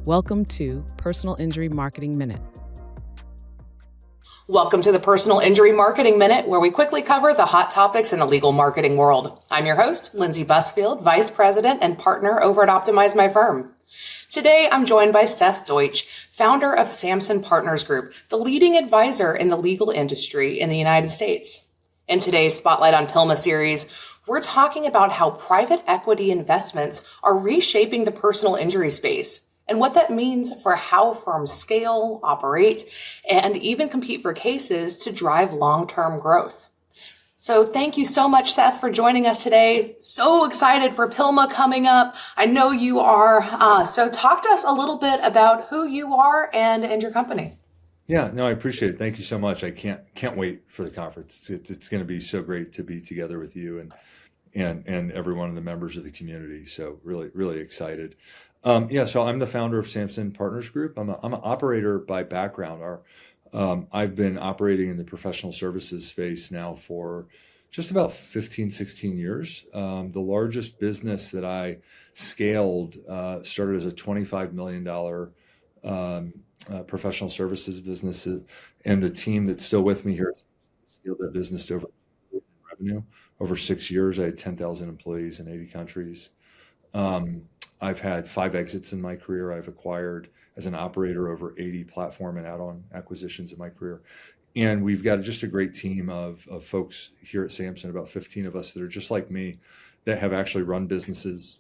Welcome to Personal Injury Marketing Minute. Welcome to the Personal Injury Marketing Minute, where we quickly cover the hot topics in the legal marketing world. I'm your host, Lindsey Busfield, Vice President and Partner over at Optimize My Firm. Today, I'm joined by Seth Deutsch, founder of Samson Partners Group, the leading advisor in the legal industry in the United States. In today's Spotlight on PILMMA series, we're talking about how private equity investments are reshaping the personal injury space, and what that means for how firms scale, operate, and even compete for cases to drive long-term growth. So thank you so much, Seth, for joining us today. So excited for PILMMA coming up. I know you are. So talk to us a little bit about who you are and your company. Yeah, no, I appreciate it. Thank you so much. I can't wait for the conference. It's going to be so great to be together with you and every one of the members of the community. So really excited. So I'm the founder of Samson Partners Group. I'm an operator by background. I've been operating in the professional services space now for just about 15, 16 years. The largest business that I scaled started as a $25 million professional services business, and the team that's still with me here scaled that business to over revenue. Over 6 years, I had 10,000 employees in 80 countries. I've had 5 exits in my career. I've acquired as an operator over 80 platform and add-on acquisitions in my career. And we've got just a great team of folks here at Samson, about 15 of us that are just like me, that have actually run businesses,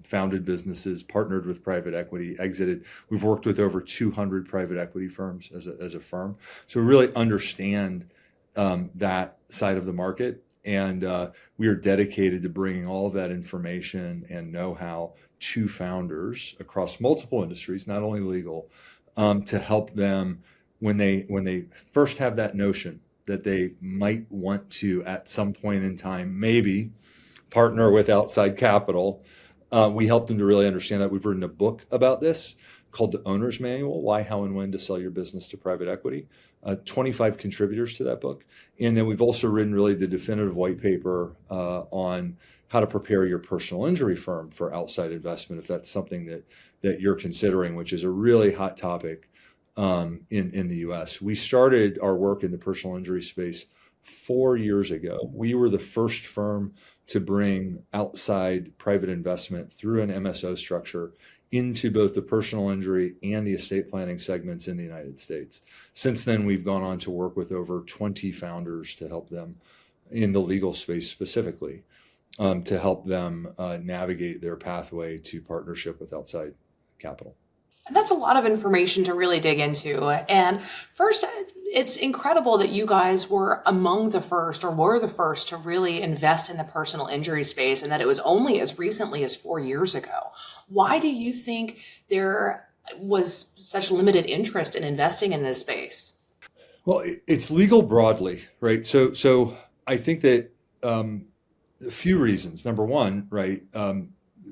founded businesses, partnered with private equity, exited. We've worked with over 200 private equity firms as a firm. So we really understand that side of the market. And we are dedicated to bringing all of that information and know-how to founders across multiple industries, not only legal, to help them when they first have that notion that they might want to, at some point in time, maybe partner with outside capital. We help them to really understand that. We've written a book about this called The Owner's Manual, Why, How, and When to Sell Your Business to Private Equity. 25 contributors to that book. And then we've also written really the definitive white paper on how to prepare your personal injury firm for outside investment, if that's something that you're considering, which is a really hot topic in the US. We started our work in the personal injury space 4 years ago. We were the first firm to bring outside private investment through an MSO structure into both the personal injury and the estate planning segments in the United States. Since then, we've gone on to work with over 20 founders to help them in the legal space specifically, to help them navigate their pathway to partnership with outside capital. And that's a lot of information to really dig into. And first, it's incredible that you guys were among the first, or were the first, to really invest in the personal injury space, and that it was only as recently as 4 years ago. Why do you think there was such limited interest in investing in this space? Well, it's legal broadly, right? So I think that a few reasons. Number one, right,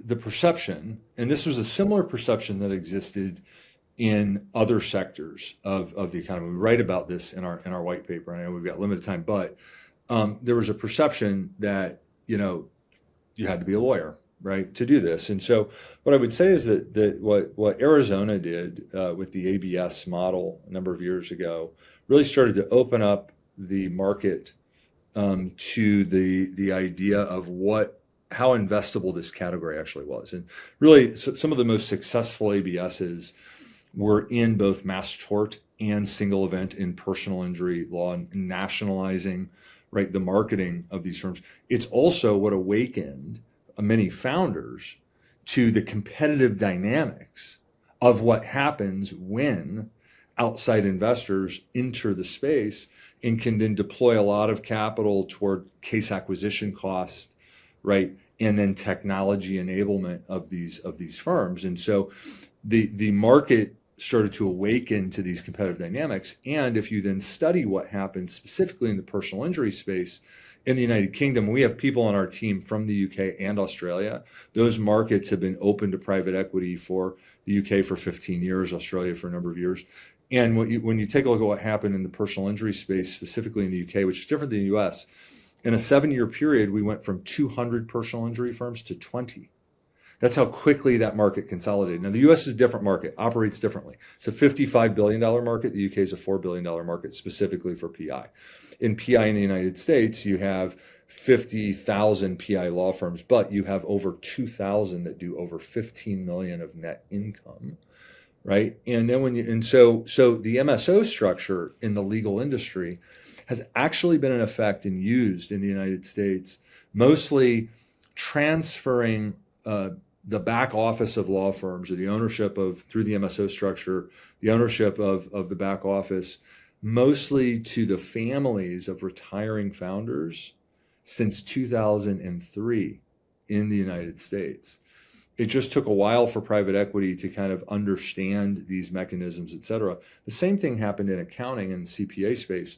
the perception, and this was a similar perception that existed in other sectors of the economy. We write about this in our white paper. I know we've got limited time, but there was a perception that you had to be a lawyer, right, to do this. And so what I would say is that what Arizona did with the ABS model a number of years ago really started to open up the market to the idea of how investable this category actually was. And really, some of the most successful ABSs were in both mass tort and single event in personal injury law, and nationalizing, right, the marketing of these firms. It's also what awakened many founders to the competitive dynamics of what happens when outside investors enter the space and can then deploy a lot of capital toward case acquisition costs, right, and then technology enablement of these firms. And so the market started to awaken to these competitive dynamics. And if you then study what happened specifically in the personal injury space in the United Kingdom, we have people on our team from the UK and Australia. Those markets have been open to private equity for the UK for 15 years, Australia for a number of years. And when you take a look at what happened in the personal injury space, specifically in the UK, which is different than the US, in a 7-year period, we went from 200 personal injury firms to 20. That's how quickly that market consolidated. Now, the U.S. is a different market, operates differently. It's a $55 billion market. The U.K. is a $4 billion market specifically for PI. In PI in the United States, you have 50,000 PI law firms, but you have over 2,000 that do over 15 million of net income, right? And then so the MSO structure in the legal industry has actually been in effect and used in the United States, mostly transferring the back office of law firms, or the ownership of, through the MSO structure, the ownership of the back office, mostly to the families of retiring founders since 2003 in the United States. It just took a while for private equity to kind of understand these mechanisms, et cetera. The same thing happened in accounting and CPA space.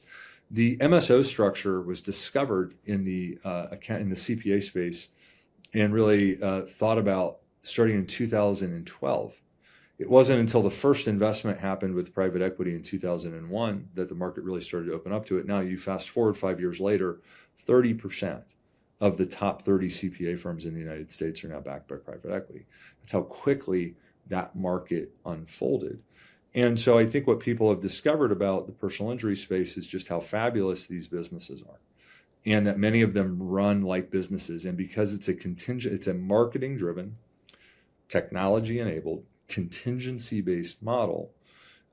The MSO structure was discovered in the CPA space and really thought about starting in 2012. It wasn't until the first investment happened with private equity in 2001 that the market really started to open up to it. Now you fast forward 5 years later, 30% of the top 30 CPA firms in the United States are now backed by private equity. That's how quickly that market unfolded. And so I think what people have discovered about the personal injury space is just how fabulous these businesses are, and that many of them run like businesses. And because it's a marketing-driven, technology-enabled, contingency-based model,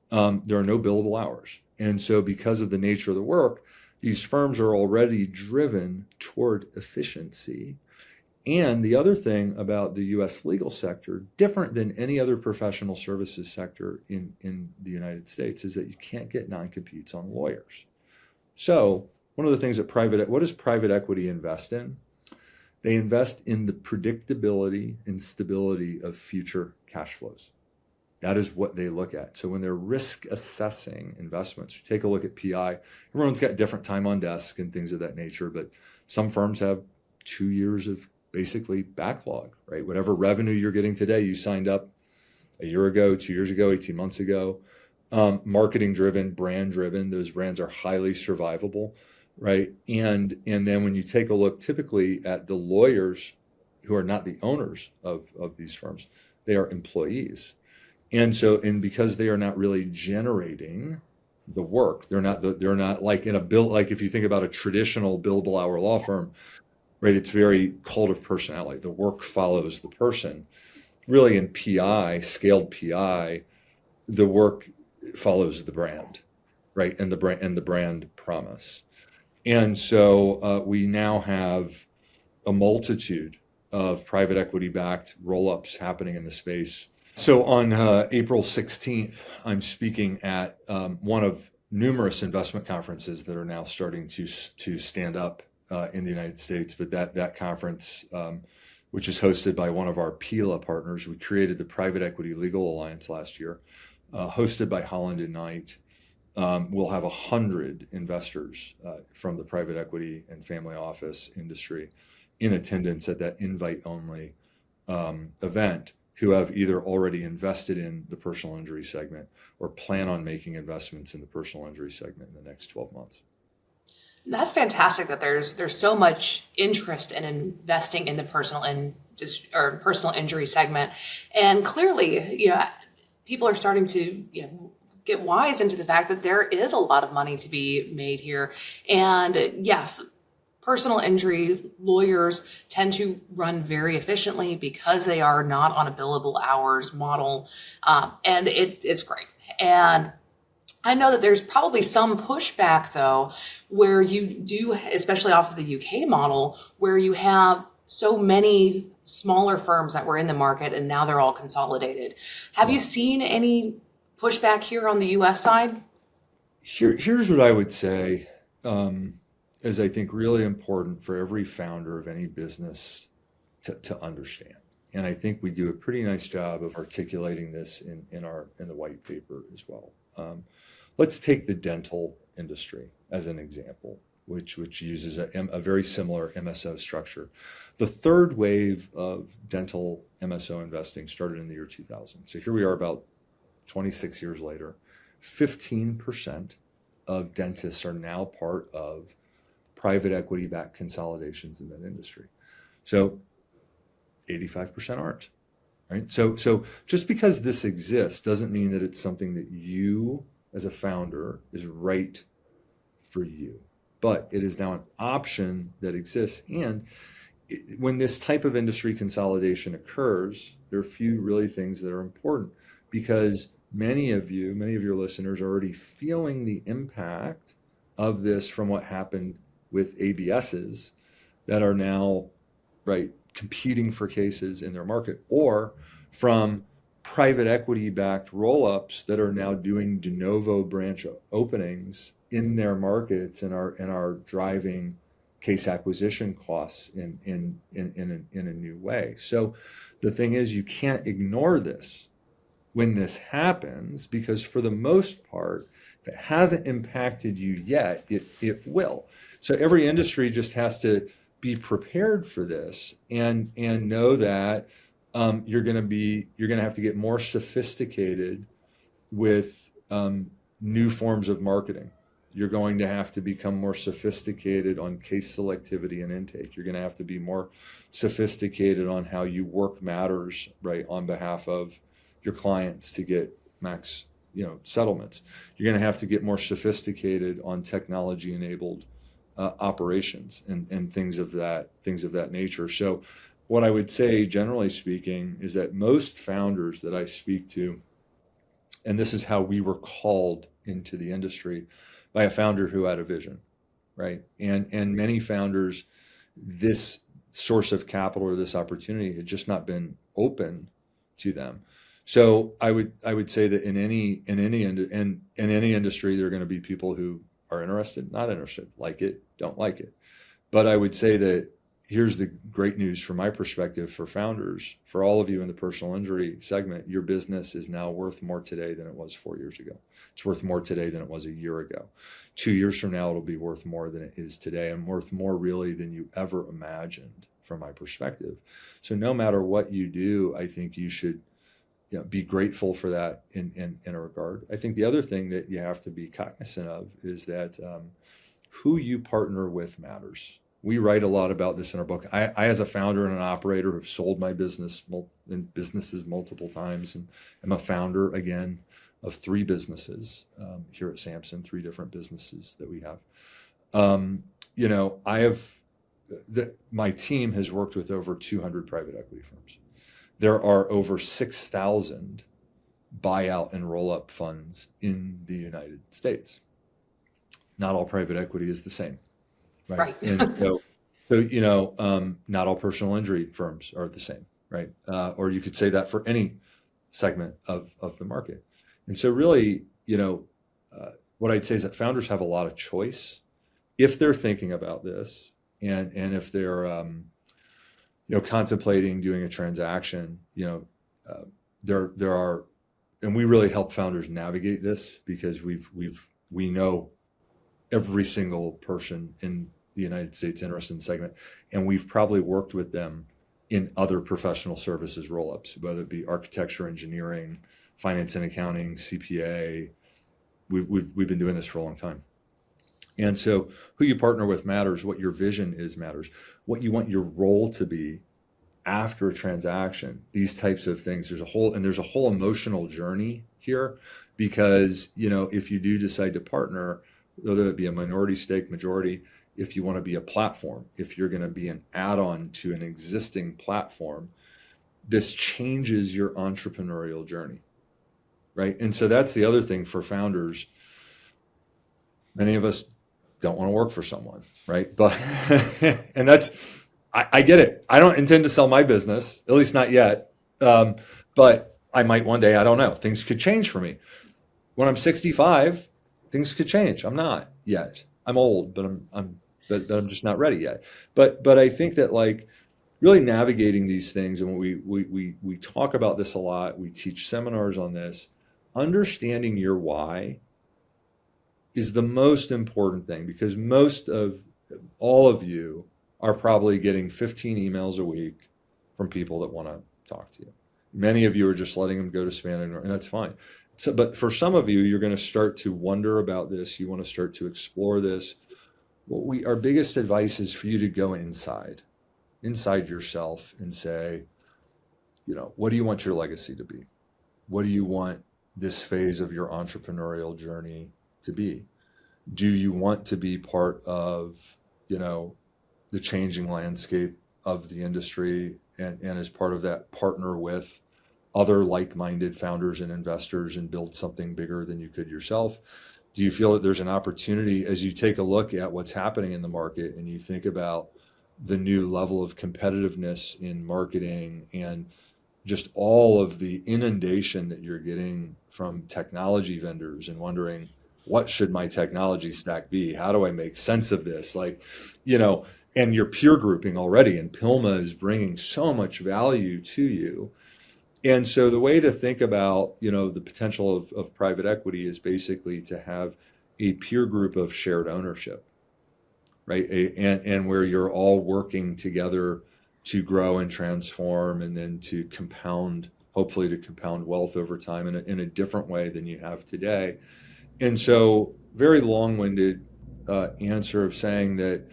there are no billable hours. And so because of the nature of the work, these firms are already driven toward efficiency. And the other thing about the U.S. legal sector, different than any other professional services sector in the United States, is that you can't get non-competes on lawyers. So one of the things that what does private equity invest in? They invest in the predictability and stability of future cash flows. That is what they look at. So when they're risk assessing investments, take a look at PI. Everyone's got different time on desk and things of that nature, but some firms have 2 years of basically backlog, right? Whatever revenue you're getting today, you signed up a year ago, 2 years ago, 18 months ago. Marketing driven, brand driven. Those brands are highly survivable, right? And then when you take a look typically at the lawyers who are not the owners of these firms, they are employees. And because they are not really generating the work, they're not like in a bill, like if you think about a traditional billable hour law firm, right? It's very cult of personality. The work follows the person. Really in PI, scaled PI, the work follows the brand, right? And the brand promise. And so we now have a multitude of private equity backed roll-ups happening in the space. So on April 16th, I'm speaking at one of numerous investment conferences that are now starting to stand up in the United States. But that conference, which is hosted by one of our PILMMA partners, we created the Private Equity Legal Alliance last year, hosted by Holland and Knight. We'll have 100 investors from the private equity and family office industry in attendance at that invite-only event, who have either already invested in the personal injury segment or plan on making investments in the personal injury segment in the next 12 months. That's fantastic that there's so much interest in investing in the personal injury segment. And clearly, people are starting to get wise into the fact that there is a lot of money to be made here. And yes, personal injury lawyers tend to run very efficiently because they are not on a billable hours model. And it's great. And I know that there's probably some pushback, though, where you do, especially off of the UK model, where you have so many smaller firms that were in the market and now they're all consolidated. Have you seen any pushback here on the US side? Here's what I would say is I think really important for every founder of any business to understand. And I think we do a pretty nice job of articulating this in the white paper as well. Let's take the dental industry as an example, which uses a very similar MSO structure. The third wave of dental MSO investing started in the year 2000. So here we are about 26 years later. 15% of dentists are now part of private equity-backed consolidations in that industry. So 85% aren't. right? So just because this exists doesn't mean that it's something that you as a founder is right for you, but it is now an option that exists. And when this type of industry consolidation occurs, there are a few really things that are important, because many of your listeners are already feeling the impact of this from what happened with ABSs that are now, right, competing for cases in their market, or from private equity backed roll-ups that are now doing de novo branch openings in their markets and are driving case acquisition costs in a new way. So the thing is, you can't ignore this when this happens, because for the most part, if it hasn't impacted you yet, it will. So every industry just has to be prepared for this and know that you're going to have to get more sophisticated with new forms of marketing. You're going to have to become more sophisticated on case selectivity and intake. You're going to have to be more sophisticated on how you work matters, right, on behalf of your clients to get max, settlements. You're going to have to get more sophisticated on technology enabled operations and things of that nature. So what I would say, generally speaking, is that most founders that I speak to, and this is how we were called into the industry, by a founder who had a vision, right? And many founders, this source of capital or this opportunity had just not been open to them. So I would say that in any industry, there are going to be people who are interested, not interested, like it, don't like it. But I would say that here's the great news from my perspective for founders, for all of you in the personal injury segment: your business is now worth more today than it was 4 years ago. It's worth more today than it was a year ago. 2 years from now, it'll be worth more than it is today, and worth more really than you ever imagined from my perspective. So no matter what you do, I think you should be grateful for that in a regard. I think the other thing that you have to be cognizant of is that who you partner with matters. We write a lot about this in our book. I as a founder and an operator, have sold my businesses multiple times, and I'm a founder again of 3 businesses here at Samson, 3 different businesses that we have. My team has worked with over 200 private equity firms. There are over 6,000 buyout and roll-up funds in the United States. Not all private equity is the same. Right. And so not all personal injury firms are the same, right? Or you could say that for any segment of the market. And so really, what I'd say is that founders have a lot of choice if they're thinking about this, and if they're, contemplating doing a transaction. There are, and we really help founders navigate this, because we know every single person in the United States interested in the segment, and we've probably worked with them in other professional services roll-ups, whether it be architecture, engineering, finance and accounting, CPA. We've been doing this for a long time. And so who you partner with matters. What your vision is matters. What you want your role to be after a transaction. These types of things. There's a whole emotional journey here, because if you do decide to partner, whether it be a minority stake, majority, if you want to be a platform, if you're going to be an add-on to an existing platform, this changes your entrepreneurial journey, right? And so that's the other thing for founders. Many of us don't want to work for someone, right? But and I get it. I don't intend to sell my business, at least not yet. But I might one day. I don't know. Things could change for me. When I'm 65, things could change. I'm not yet. I'm old, but I'm just not ready yet. But I think that, like, really navigating these things, and we talk about this a lot. We teach seminars on this. Understanding your why is the most important thing, because most of all of you are probably getting 15 emails a week from people that want to talk to you. Many of you are just letting them go to spam, and that's fine. So, but for some of you, you're going to start to wonder about this. You want to start to explore this. Our biggest advice is for you to go inside yourself and say, what do you want your legacy to be? What do you want this phase of your entrepreneurial journey to be? Do you want to be part of, the changing landscape of the industry, and as part of that, partner with other like-minded founders and investors and build something bigger than you could yourself? Do you feel that there's an opportunity as you take a look at what's happening in the market and you think about the new level of competitiveness in marketing and just all of the inundation that you're getting from technology vendors, and wondering, what should my technology stack be? How do I make sense of this? And you're peer grouping already, and PILMMA is bringing so much value to you. And so the way to think about, the potential of private equity is basically to have a peer group of shared ownership, right? And where you're all working together to grow and transform, and then to compound, hopefully to compound wealth over time in a different way than you have today. And so, very long-winded answer of saying that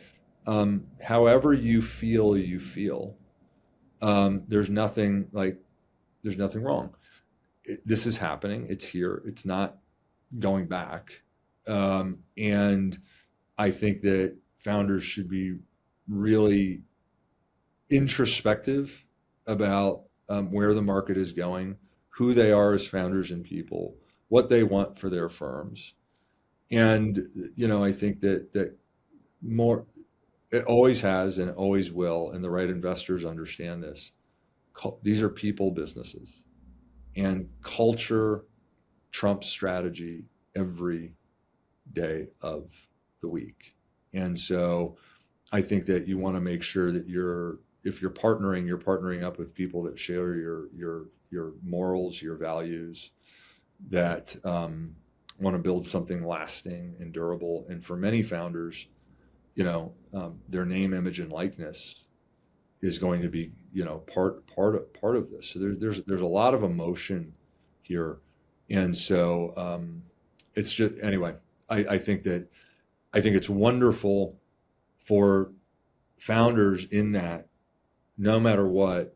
however you feel, there's nothing wrong. This is happening. It's here. It's not going back. And I think that founders should be really introspective about where the market is going, who they are as founders and people, what they want for their firms. And, I think that more, it always has and it always will, and the right investors understand this. These are people businesses, and culture trumps strategy every day of the week. And so I think that you want to make sure that if you're partnering up with people that share your morals, your values, that want to build something lasting and durable. And for many founders, their name, image, and likeness is going to be, part of this. So there's a lot of emotion here, and so it's just, anyway. I think it's wonderful for founders in that, no matter what,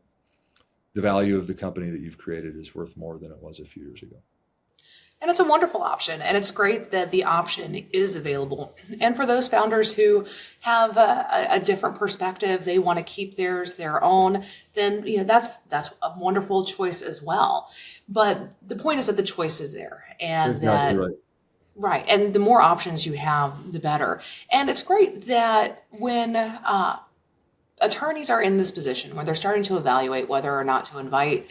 the value of the company that you've created is worth more than it was a few years ago. And it's a wonderful option, and it's great that the option is available. And for those founders who have a different perspective, they want to keep theirs their own, then that's a wonderful choice as well. But the point is that the choice is there, and exactly that right. Right. And the more options you have, the better. And it's great that when attorneys are in this position where they're starting to evaluate whether or not to invite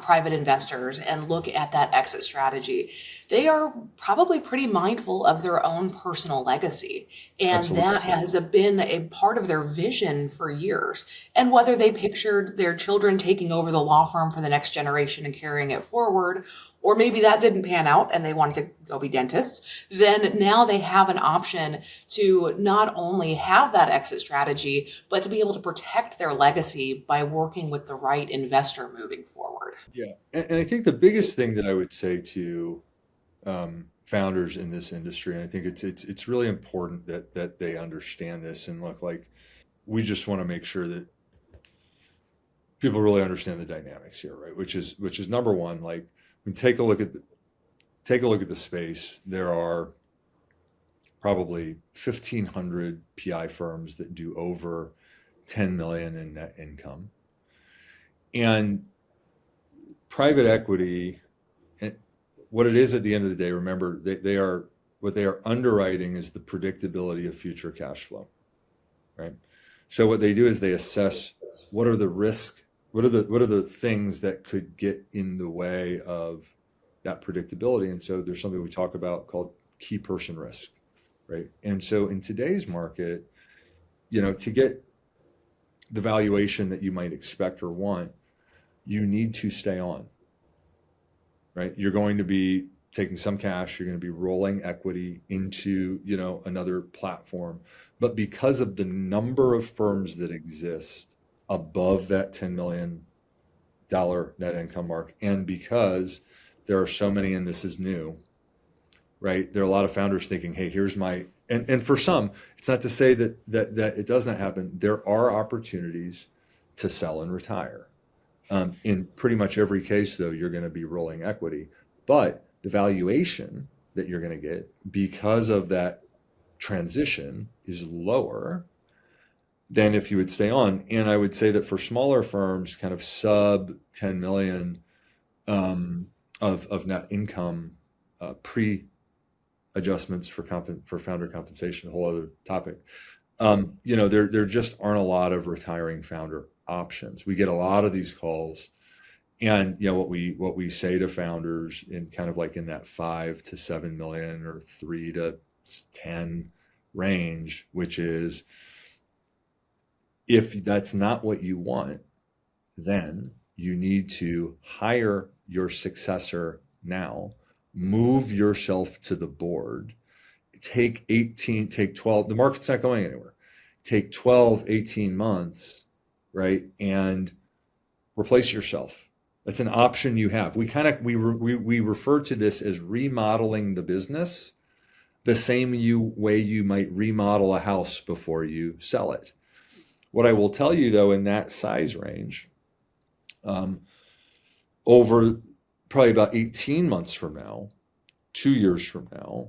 private investors and look at that exit strategy, they are probably pretty mindful of their own personal legacy. And Absolutely. that has been a part of their vision for years. And whether they pictured their children taking over the law firm for the next generation and carrying it forward, or maybe that didn't pan out and they wanted to go be dentists, then now they have an option to not only have that exit strategy, but to be able to protect their legacy by working with the right investor moving forward. Yeah. And I think the biggest thing that I would say to founders in this industry, and I think it's really important that they understand this, and look, like, we just want to make sure that people really understand the dynamics here, right? Which is number one, like, when take a look at the space, there are probably 1,500 PI firms that do over 10 million in net income. And private equity, what it is at the end of the day, remember, what they are underwriting is the predictability of future cash flow, right? So what they do is they assess what are the risks, what are the things that could get in the way of that predictability. And so there's something we talk about called key person risk, right? And so in today's market, to get the valuation that you might expect or want, you need to stay on, right? You're going to be taking some cash, you're going to be rolling equity into, another platform. But because of the number of firms that exist above that $10 million net income mark, and because there are so many, and this is new, right? There are a lot of founders thinking, hey, here's my, and for some, it's not to say that it does not happen. There are opportunities to sell and retire. In pretty much every case, though, you're going to be rolling equity, but the valuation that you're going to get because of that transition is lower than if you would stay on. And I would say that for smaller firms, kind of sub 10 million of net income, pre adjustments for founder compensation, a whole other topic. There just aren't a lot of retiring founder options. We get a lot of these calls, and what we say to founders in kind of like in that 5 to 7 million or 3 to 10 range, which is, if that's not what you want, then you need to hire your successor now, move yourself to the board, take 12, the market's not going anywhere. Take 12, 18 months, right? And replace yourself. That's an option you have. We refer to this as remodeling the business, the same way you might remodel a house before you sell it. What I will tell you, though, in that size range, over probably about 18 months from now, 2 years from now,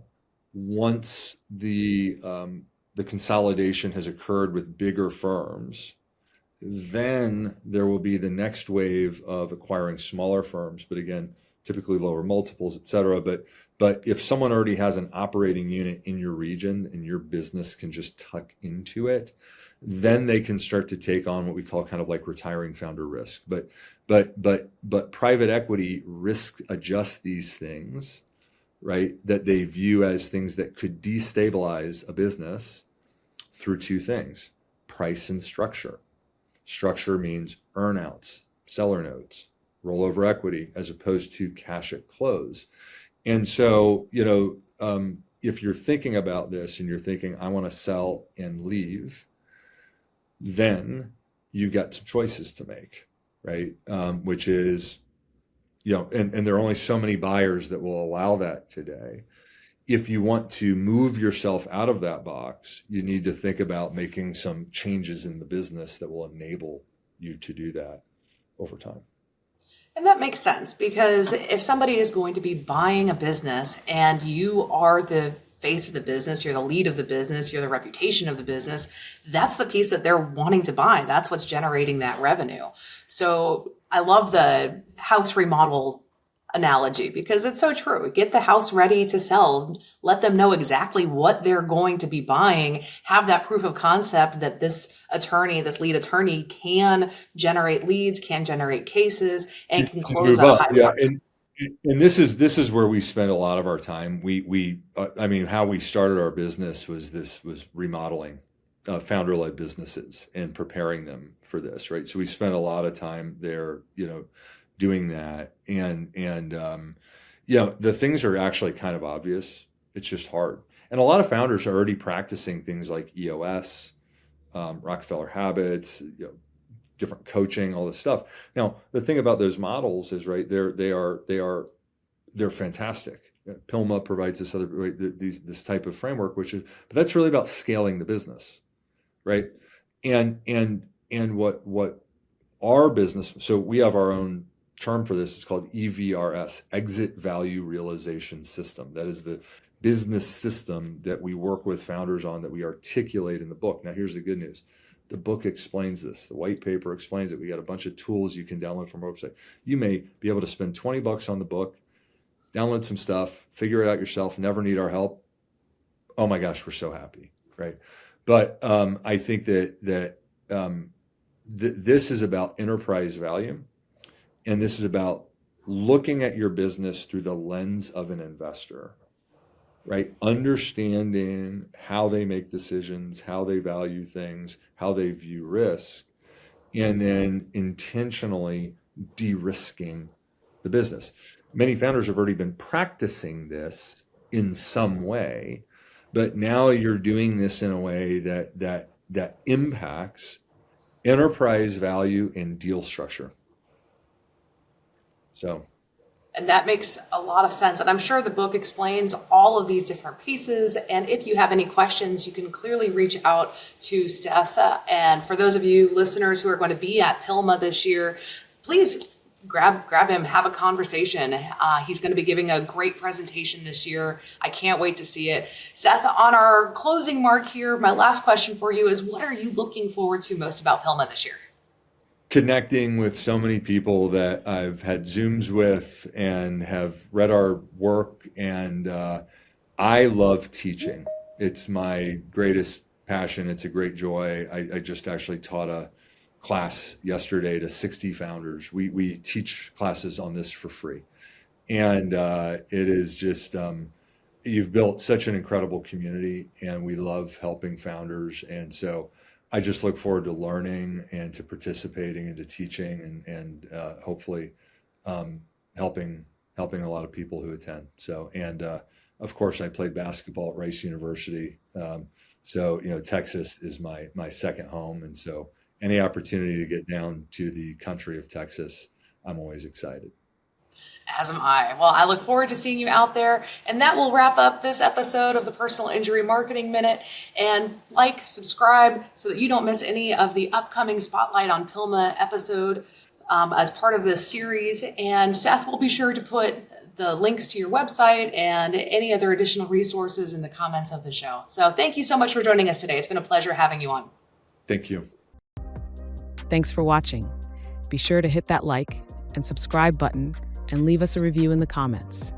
once the consolidation has occurred with bigger firms, then there will be the next wave of acquiring smaller firms, but again, typically lower multiples, et cetera. But if someone already has an operating unit in your region and your business can just tuck into it, then they can start to take on what we call kind of like retiring founder risk. But private equity risk adjusts these things, right, that they view as things that could destabilize a business through two things: price and structure. Structure means earnouts, seller notes, rollover equity, as opposed to cash at close. And so, if you're thinking about this and you're thinking, I want to sell and leave, then you've got some choices to make, right? Which is, and there are only so many buyers that will allow that today. If you want to move yourself out of that box, you need to think about making some changes in the business that will enable you to do that over time. And that makes sense, because if somebody is going to be buying a business and you are the face of the business, you're the lead of the business, you're the reputation of the business, that's the piece that they're wanting to buy. That's what's generating that revenue. So I love the house remodel analogy, because it's so true. Get the house ready to sell. Let them know exactly what they're going to be buying. Have that proof of concept that this lead attorney can generate leads, can generate cases, and can close at a high margin. And this is where we spend a lot of our time. How we started our business was remodeling founder-led businesses and preparing them for this, right? So we spent a lot of time there, doing that. And the things are actually kind of obvious. It's just hard. And a lot of founders are already practicing things like EOS, Rockefeller Habits, different coaching, all this stuff. Now, the thing about those models is, right, they're fantastic. PILMMA provides this type of framework, but that's really about scaling the business, right? And what our business, so we have our own term for this. It's called EVRS, Exit Value Realization System. That is the business system that we work with founders on, that we articulate in the book. Now, here's the good news. The book explains this. The white paper explains it. We got a bunch of tools you can download from our website. You may be able to spend $20 on the book, download some stuff, figure it out yourself, never need our help. Oh my gosh, we're so happy, right? But I think that this is about enterprise value. And this is about looking at your business through the lens of an investor, right? Understanding how they make decisions, how they value things, how they view risk, and then intentionally de-risking the business. Many founders have already been practicing this in some way, but now you're doing this in a way that impacts enterprise value and deal structure. And that makes a lot of sense. And I'm sure the book explains all of these different pieces. And if you have any questions, you can clearly reach out to Seth. And for those of you listeners who are going to be at PILMMA this year, please grab him, have a conversation. He's going to be giving a great presentation this year. I can't wait to see it. Seth, on our closing mark here, my last question for you is, what are you looking forward to most about PILMMA this year? Connecting with so many people that I've had Zooms with and have read our work, and I love teaching. It's my greatest passion. It's a great joy. I just actually taught a class yesterday to 60 founders. We teach classes on this for free. And it is just, you've built such an incredible community, and we love helping founders. And so I just look forward to learning and to participating and to teaching and hopefully helping a lot of people who attend. So, and of course, I played basketball at Rice University. So, Texas is my second home. And so any opportunity to get down to the country of Texas, I'm always excited. As am I. Well, I look forward to seeing you out there. And that will wrap up this episode of the Personal Injury Marketing Minute. And subscribe so that you don't miss any of the upcoming Spotlight on PILMMA episode as part of this series. And Seth will be sure to put the links to your website and any other additional resources in the comments of the show. So thank you so much for joining us today. It's been a pleasure having you on. Thank you. Thanks for watching. Be sure to hit that like and subscribe button and leave us a review in the comments.